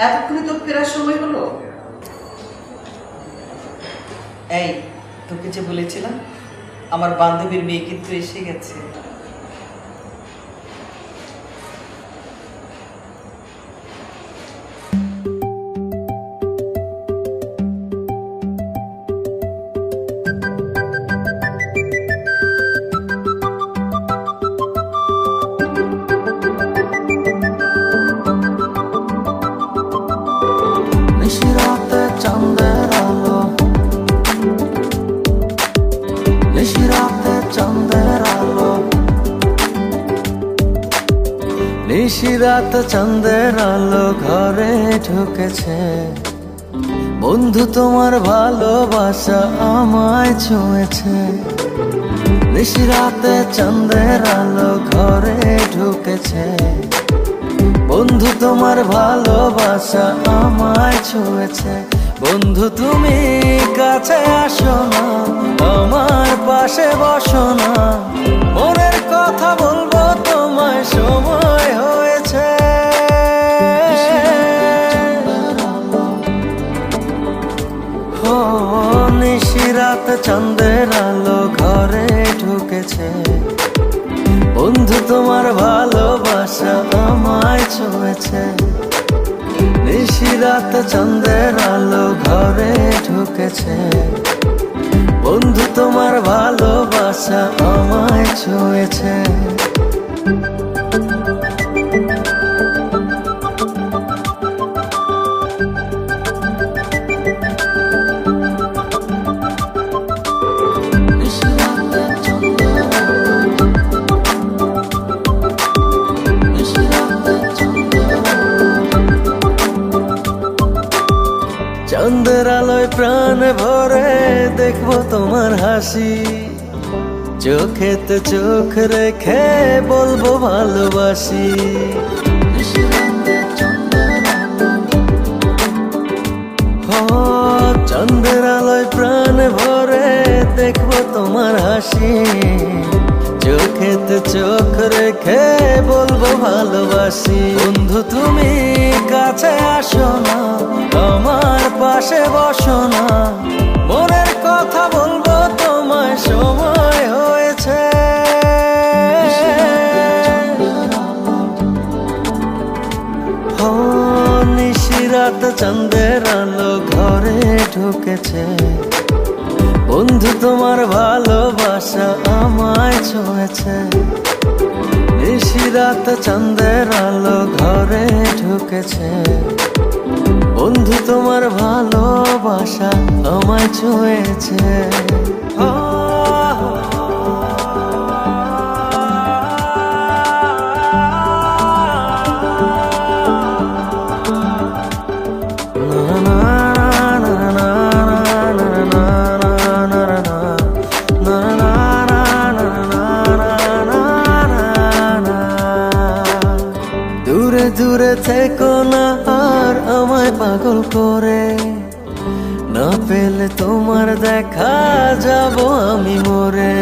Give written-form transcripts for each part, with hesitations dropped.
এতক্ষণে তোর ফেরার সময় হলো? এই, তোকে যে বলেছিলাম আমার বান্ধবীর মেয়ে কিন্তু এসে গেছে। নিশিরাত চাঁদের আলো ঘরে ঢুকেছে, বন্ধু তোমার ভালোবাসা আমায় ছুঁয়েছে। নিশিরাতে চাঁদের আলো ঘরে ঢুকেছে, বন্ধু তোমার ভালোবাসা আমায় ছুঁয়েছে। বন্ধু তুমি কাছে আসো না, আমার পাশে বসো না, মনের কথা বলবো তোমায় সময় হয়েছে। ও নিশিরাত চাঁদের আলো ঘরে ঢুকেছে, বন্ধু তোমার ভালোবাসা আমায় ছুঁয়েছে। নিশিরাত চাঁদের আলো ঘরে ঢুকেছে, বন্ধু তোমার ভালোবাসা আমায় ছুঁয়েছে। চাঁদের আলোয় প্রাণ ভরে দেখবো তোমার হাসি, চোখেতে চোখ রেখে বলবো ভালোবাসি। চাঁদের আলোয় প্রাণ ভরে দেখবো তোমার হাসি, চোখেতে চোখ রেখে বলবো ভালোবাসি। বন্ধু তুমি কাছে আসো না, আমার পাশে বসো না, মনের কথা বলবো তোমায় সময় হয়েছে। নিশিরাত চাঁদের আলো ঘরে ঢুকেছে, বন্ধু তোমার ভালোবাসা আমায় ছুঁয়েছে। নিশিরাত চাঁদের আলো ঘরে ঢুকেছে, বন্ধু তোমার ভালোবাসা আমায় ছুঁয়েছে। দূরে দূরে থেকো না আর আমায় পাগল করে, না পেলে তোমার দেখা যাব আমি মরে।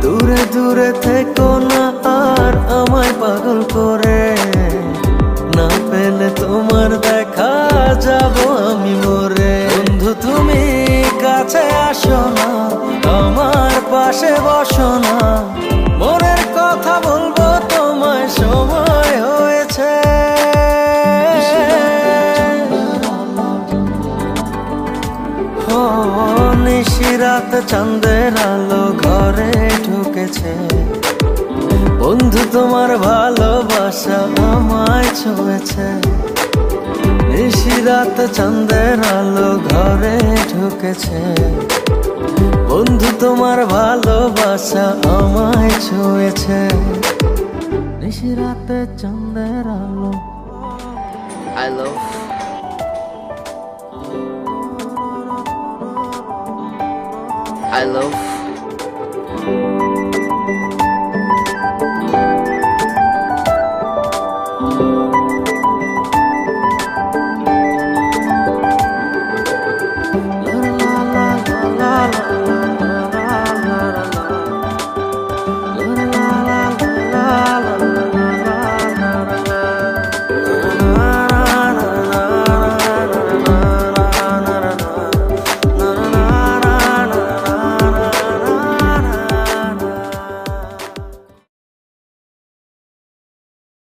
দূরে দূরে থেকো না আর আমায় পাগল করে, না পেলে তোমার দেখা যাব আমি মরে। বন্ধু তুমি কাছে আসো না, আমার পাশে বসো না, মনের কথা বলবো তোমায় সময় হয়েছে। নিশিরাত চাঁদের আলো ঘরে ঢুকেছে, বন্ধু তোমার ভালোবাসা আমায় ছুঁয়েছে। নিশিরাত চাঁদের আলো ঘরে ঢুকেছে, বন্ধু তোমার ভালোবাসা আমায় ছুঁয়েছে। নিশিরাতে চাঁদের আলো। I love I love